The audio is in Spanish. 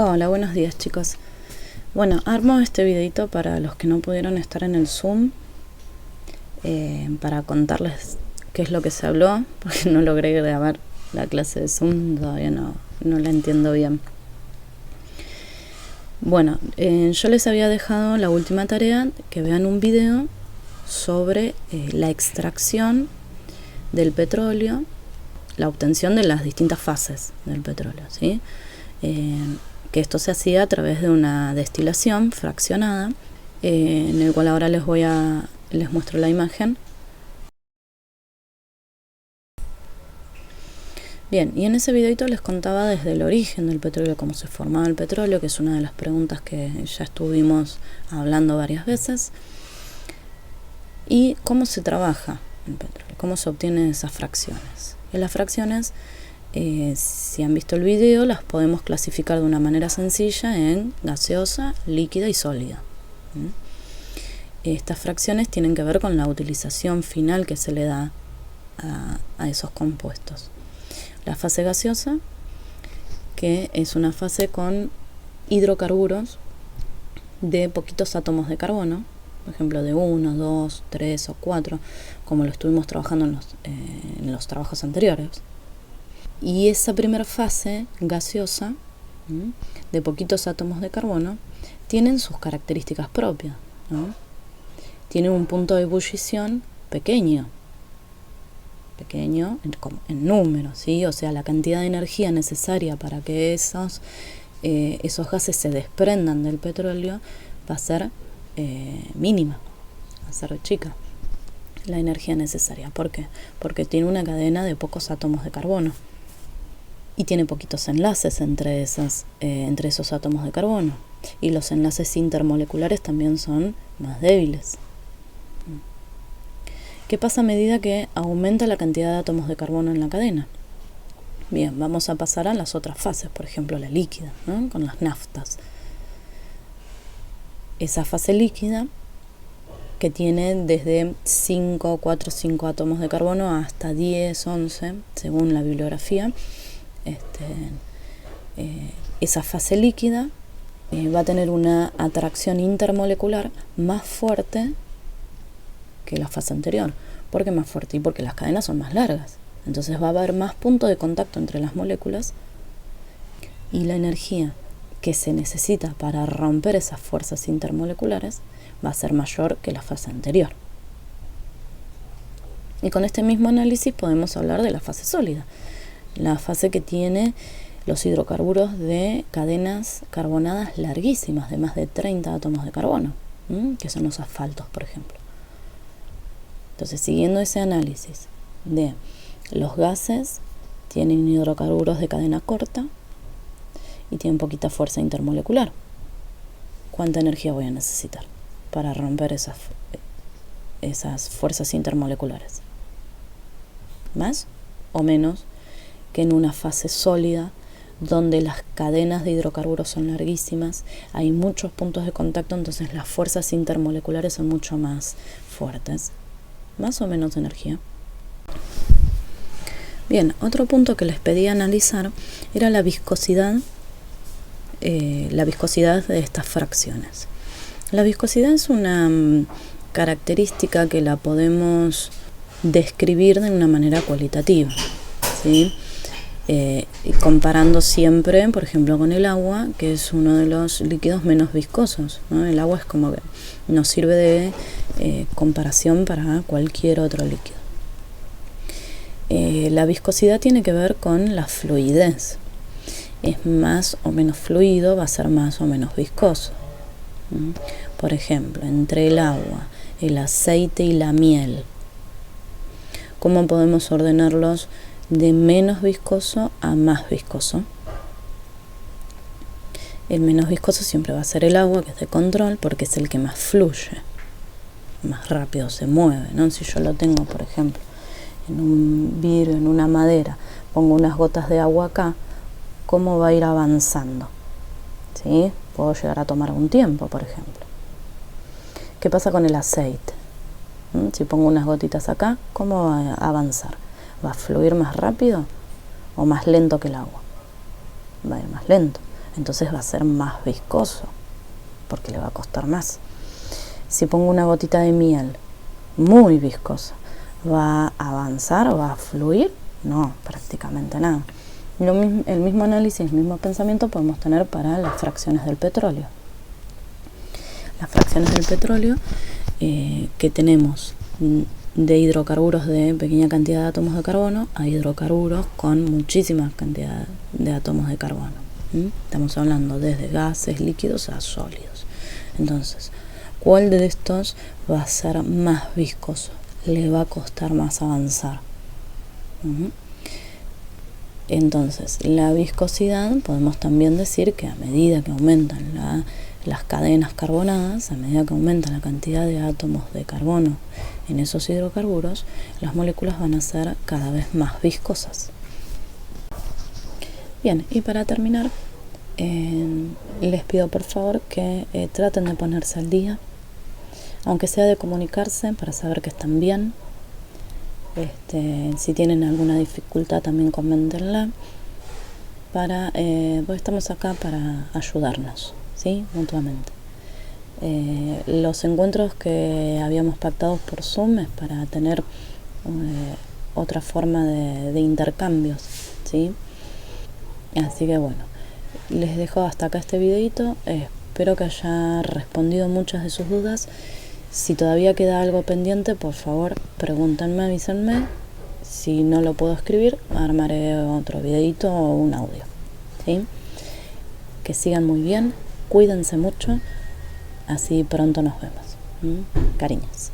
Hola, buenos días chicos. Bueno, armo este videito para los que no pudieron estar en el Zoom, para contarles qué es lo que se habló, porque no logré grabar la clase de Zoom, todavía no la entiendo bien. Bueno, yo les había dejado la última tarea, que vean un video sobre la extracción del petróleo, la obtención de las distintas fases del petróleo, ¿sí? Que esto se hacía a través de una destilación fraccionada, en el cual ahora les muestro la imagen. Bien, y en ese videito les contaba desde el origen del petróleo, cómo se formaba el petróleo, que es una de las preguntas que ya estuvimos hablando varias veces, y cómo se trabaja el petróleo, cómo se obtienen esas fracciones. Y las fracciones, si han visto el video, las podemos clasificar de una manera sencilla en gaseosa, líquida y sólida. Estas fracciones tienen que ver con la utilización final que se le da a esos compuestos. La fase gaseosa, que es una fase con hidrocarburos de poquitos átomos de carbono, por ejemplo de 1, 2, 3 o 4, como lo estuvimos trabajando en los trabajos anteriores. Y esa primera fase gaseosa, de poquitos átomos de carbono, tienen sus características propias, ¿no? Tienen un punto de ebullición pequeño en número, ¿sí? O sea, la cantidad de energía necesaria para que esos gases se desprendan del petróleo va a ser mínima, va a ser chica la energía necesaria. ¿Por qué? Porque tiene una cadena de pocos átomos de carbono y tiene poquitos enlaces entre esos átomos de carbono, y los enlaces intermoleculares también son más débiles. ¿Qué pasa a medida que aumenta la cantidad de átomos de carbono en la cadena? Bien, vamos a pasar a las otras fases, por ejemplo la líquida, ¿no? Con las naftas. Esa fase líquida, que tiene desde 4 o 5 átomos de carbono hasta 10, 11, según la bibliografía, esa fase líquida va a tener una atracción intermolecular más fuerte que la fase anterior. ¿Por qué más fuerte? Y porque las cadenas son más largas. Entonces va a haber más puntos de contacto entre las moléculas, y la energía que se necesita para romper esas fuerzas intermoleculares va a ser mayor que la fase anterior. Y con este mismo análisis podemos hablar de la fase sólida, la fase que tiene los hidrocarburos de cadenas carbonadas larguísimas, de más de 30 átomos de carbono, que son los asfaltos, por ejemplo. Entonces, siguiendo ese análisis de los gases, tienen hidrocarburos de cadena corta y tienen poquita fuerza intermolecular. ¿Cuánta energía voy a necesitar para romper esas fuerzas intermoleculares? ¿Más o menos que en una fase sólida, donde las cadenas de hidrocarburos son larguísimas, hay muchos puntos de contacto, entonces las fuerzas intermoleculares son mucho más fuertes? Más o menos energía. Bien, otro punto que les pedí analizar era la viscosidad de estas fracciones. La viscosidad es una característica que la podemos describir de una manera cualitativa, ¿sí? Comparando siempre, por ejemplo, con el agua, que es uno de los líquidos menos viscosos, ¿no? El agua es como que nos sirve de comparación para cualquier otro líquido. La viscosidad tiene que ver con la fluidez. Es más o menos fluido, va a ser más o menos viscoso. Por ejemplo, entre el agua, el aceite y la miel, ¿cómo podemos ordenarlos de menos viscoso a más viscoso? El menos viscoso siempre va a ser el agua, que es de control, porque es el que más fluye, más rápido se mueve, ¿no? Si yo lo tengo, por ejemplo, en un vidrio, en una madera, pongo unas gotas de agua acá, ¿cómo va a ir avanzando? ¿Sí? Puedo llegar a tomar un tiempo, por ejemplo. ¿Qué pasa con el aceite? Si pongo unas gotitas acá, ¿cómo va a avanzar? ¿Va a fluir más rápido o más lento que el agua? Va a ir más lento. entonces va a ser más viscoso, porque le va a costar más. Si pongo una gotita de miel muy viscosa, ¿va a avanzar o va a fluir? No, prácticamente nada. El mismo análisis, el mismo pensamiento podemos tener para las fracciones del petróleo. Las fracciones del petróleo que tenemos de hidrocarburos de pequeña cantidad de átomos de carbono a hidrocarburos con muchísima cantidad de átomos de carbono. Estamos hablando desde gases, líquidos a sólidos. Entonces, ¿cuál de estos va a ser más viscoso? Le va a costar más avanzar. Entonces, la viscosidad, podemos también decir que a medida que aumentan las cadenas carbonadas, a medida que aumenta la cantidad de átomos de carbono en esos hidrocarburos, las moléculas van a ser cada vez más viscosas. Bien, y para terminar, les pido por favor que traten de ponerse al día, aunque sea de comunicarse para saber que están bien. Si tienen alguna dificultad también coméntenla, pues estamos acá para ayudarnos, ¿sí? Mutuamente. Los encuentros que habíamos pactado por Zoom es para tener otra forma de intercambios, ¿sí? Así que bueno, les dejo hasta acá este videito. Espero que haya respondido muchas de sus dudas. Si todavía queda algo pendiente, por favor, pregúntenme, avísenme. Si no lo puedo escribir, armaré otro videito o un audio, ¿sí? Que sigan muy bien, cuídense mucho, así pronto nos vemos. Cariños.